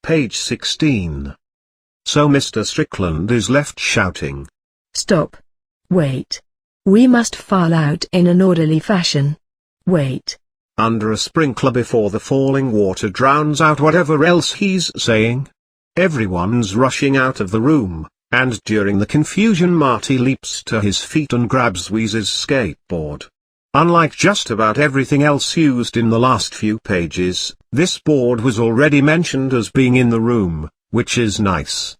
page 16. So Mr. Strickland is left shouting. Stop. Wait. We must file out in an orderly fashion. Wait. Under a sprinkler before the falling water drowns out whatever else he's saying. Everyone's rushing out of the room, and during the confusion Marty leaps to his feet and grabs Weeze's skateboard. Unlike just about everything else used in the last few pages, this board was already mentioned as being in the room, which is nice.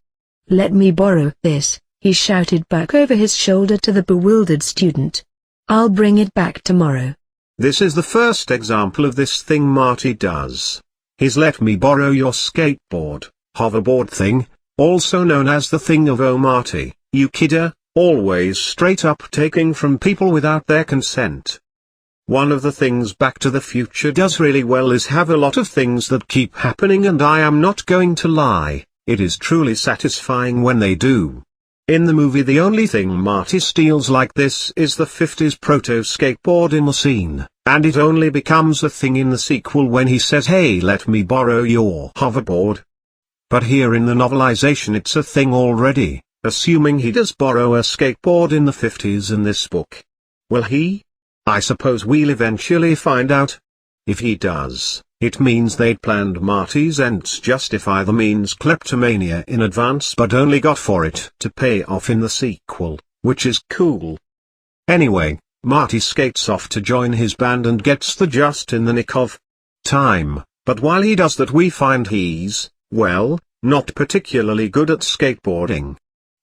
Let me borrow this, he shouted back over his shoulder to the bewildered student. I'll bring it back tomorrow. This is the first example of this thing Marty does. His let me borrow your skateboard, hoverboard thing, also known as the thing of oh Marty, you kidder, always straight up taking from people without their consent. One of the things Back to the Future does really well is have a lot of things that keep happening, and I am not going to lie, it is truly satisfying when they do. In the movie the only thing Marty steals like this is the 50s proto-skateboard in the scene, and it only becomes a thing in the sequel when he says hey let me borrow your hoverboard. But here in the novelization it's a thing already, assuming he does borrow a skateboard in the 50s in this book. Will he? I suppose we'll eventually find out. If he does, it means they'd planned Marty's ends justify the means kleptomania in advance but only got for it to pay off in the sequel, which is cool. Anyway, Marty skates off to join his band and gets there just in the nick of time, but while he does that we find he's, well, not particularly good at skateboarding.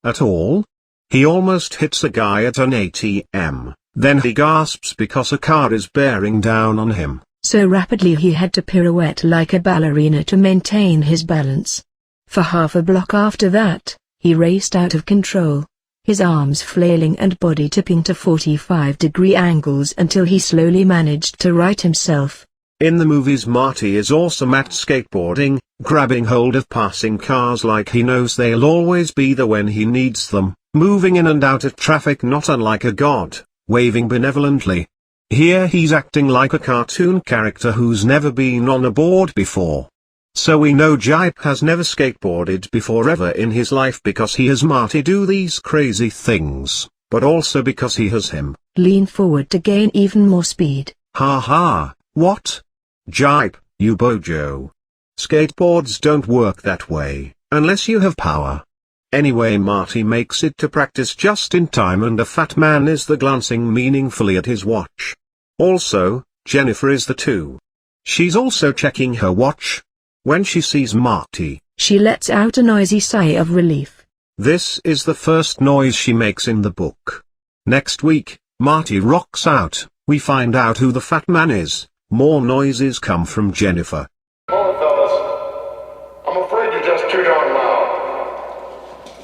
At all? He almost hits a guy at an ATM. Then he gasps because a car is bearing down on him. So rapidly he had to pirouette like a ballerina to maintain his balance. For half a block after that, he raced out of control, his arms flailing and body tipping to 45-degree angles until he slowly managed to right himself. In the movies Marty is awesome at skateboarding, grabbing hold of passing cars like he knows they'll always be there when he needs them, moving in and out of traffic not unlike a god, waving benevolently. Here he's acting like a cartoon character who's never been on a board before. So we know Gipe has never skateboarded before ever in his life because he has Marty do these crazy things, but also because he has him lean forward to gain even more speed. Ha ha, what? Gipe, you bojo. Skateboards don't work that way, unless you have power. Anyway Marty makes it to practice just in time and a fat man is there glancing meaningfully at his watch. Also, Jennifer is there too. She's also checking her watch. When she sees Marty, she lets out a noisy sigh of relief. This is the first noise she makes in the book. Next week, Marty rocks out, we find out who the fat man is, more noises come from Jennifer. Oh fellas, I'm afraid you're just too darn loud.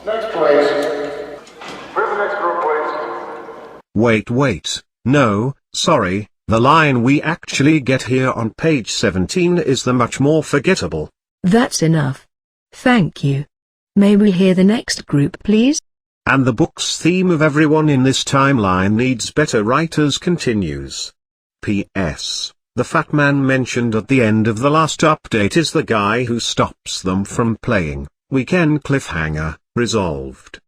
Next please. Where's the next group please? Wait, no, sorry, the line we actually get here on page 17 is the much more forgettable. That's enough. Thank you. May we hear the next group please? And the book's theme of everyone in this timeline needs better writers continues. P.S. The fat man mentioned at the end of the last update is the guy who stops them from playing. Weekend cliffhanger, resolved.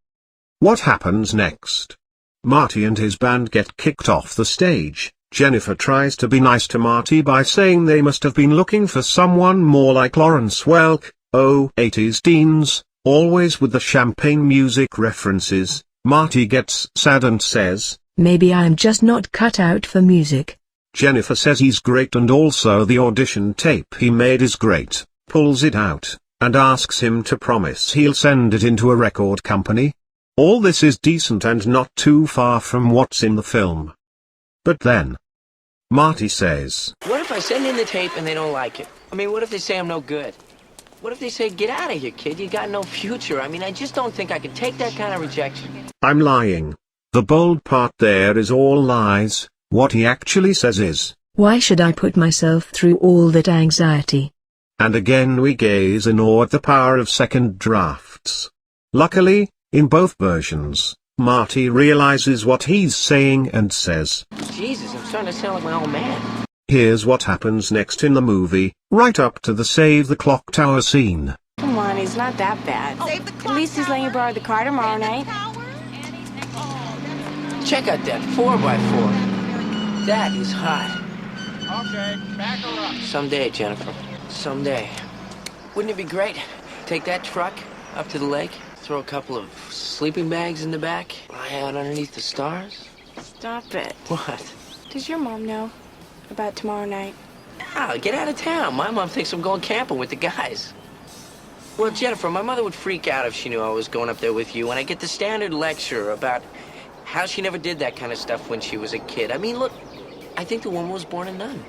What happens next? Marty and his band get kicked off the stage. Jennifer tries to be nice to Marty by saying they must have been looking for someone more like Lawrence Welk, 80s teens, always with the champagne music references. Marty gets sad and says, maybe I'm just not cut out for music. Jennifer says he's great and also the audition tape he made is great, pulls it out, and asks him to promise he'll send it into a record company. All this is decent and not too far from what's in the film. But then, Marty says, what if I send in the tape and they don't like it? I mean, what if they say I'm no good? What if they say, get out of here, kid, you got no future? I mean, I just don't think I can take that kind of rejection. I'm lying. The bold part there is all lies. What he actually says is, why should I put myself through all that anxiety? And again we gaze in awe at the power of second drafts. Luckily, in both versions, Marty realizes what he's saying and says, Jesus, I'm starting to sound like my old man. Here's what happens next in the movie, right up to the Save the Clock Tower scene. Come on, he's not that bad. At least he's letting you borrow the car tomorrow night. Check out that 4x4. That is hot. Okay, back her up. Someday, Jennifer. Someday. Wouldn't it be great? Take that truck up to the lake, throw a couple of sleeping bags in the back, lie out underneath the stars. Stop it. What? Does your mom know about tomorrow night? Ah, get out of town. My mom thinks I'm going camping with the guys. Well, Jennifer, my mother would freak out if she knew I was going up there with you, and I get the standard lecture about how she never did that kind of stuff when she was a kid. I mean, look, I think the woman was born a nun.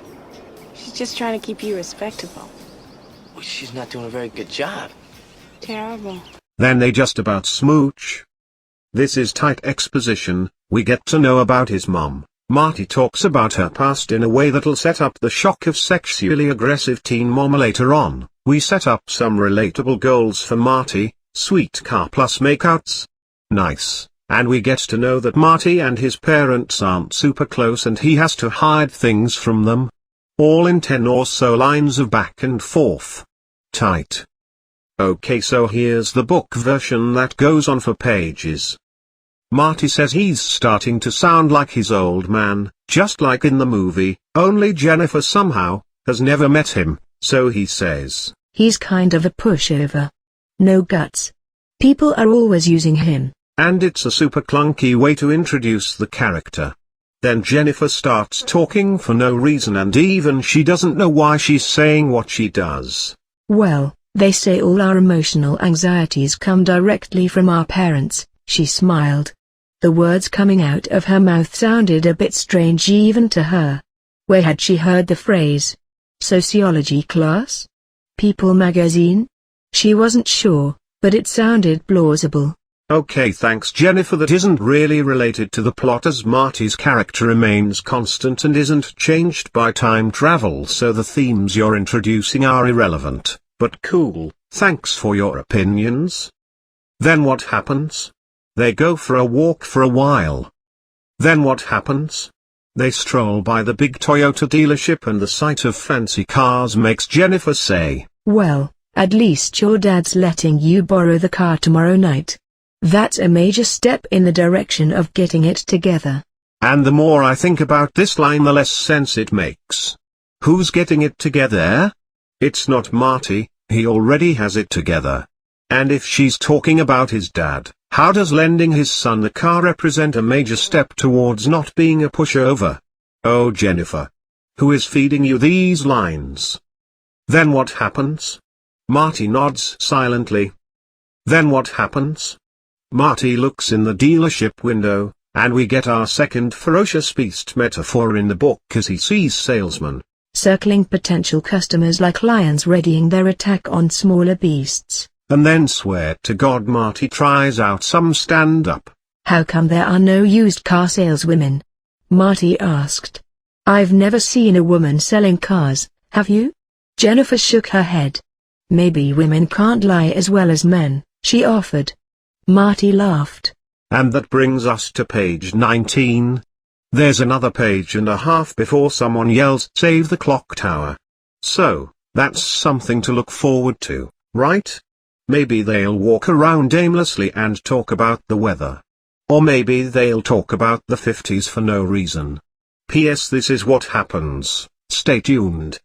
She's just trying to keep you respectable. Well, she's not doing a very good job. Terrible. Then they just about smooch. This is tight exposition. We get to know about his mom. Marty talks about her past in a way that'll set up the shock of sexually aggressive teen mom later on. We set up some relatable goals for Marty, sweet car plus makeouts. Nice. And we get to know that Marty and his parents aren't super close and he has to hide things from them. All in 10 or so lines of back and forth. Tight. Okay, so here's the book version that goes on for pages. Marty says he's starting to sound like his old man, just like in the movie, only Jennifer somehow has never met him, so he says, he's kind of a pushover. No guts. People are always using him. And it's a super clunky way to introduce the character. Then Jennifer starts talking for no reason and even she doesn't know why she's saying what she does. Well, they say all our emotional anxieties come directly from our parents, she smiled. The words coming out of her mouth sounded a bit strange even to her. Where had she heard the phrase? Sociology class? People magazine? She wasn't sure, but it sounded plausible. Okay, thanks Jennifer, that isn't really related to the plot as Marty's character remains constant and isn't changed by time travel, so the themes you're introducing are irrelevant, but cool, thanks for your opinions. Then what happens? They go for a walk for a while. Then what happens? They stroll by the big Toyota dealership and the sight of fancy cars makes Jennifer say, well, at least your dad's letting you borrow the car tomorrow night. That's a major step in the direction of getting it together. And the more I think about this line the less sense it makes. Who's getting it together? It's not Marty, he already has it together. And if she's talking about his dad, how does lending his son the car represent a major step towards not being a pushover? Oh Jennifer. Who is feeding you these lines? Then what happens? Marty nods silently. Then what happens? Marty looks in the dealership window, and we get our second ferocious beast metaphor in the book as he sees salesmen circling potential customers like lions readying their attack on smaller beasts. And then swear to God Marty tries out some stand-up. How come there are no used car saleswomen? Marty asked. I've never seen a woman selling cars, have you? Jennifer shook her head. Maybe women can't lie as well as men, she offered. Marty laughed. And that brings us to page 19. There's another page and a half before someone yells, "Save the clock tower." So, that's something to look forward to, right? Maybe they'll walk around aimlessly and talk about the weather. Or maybe they'll talk about the 50s for no reason. P.S. This is what happens. Stay tuned.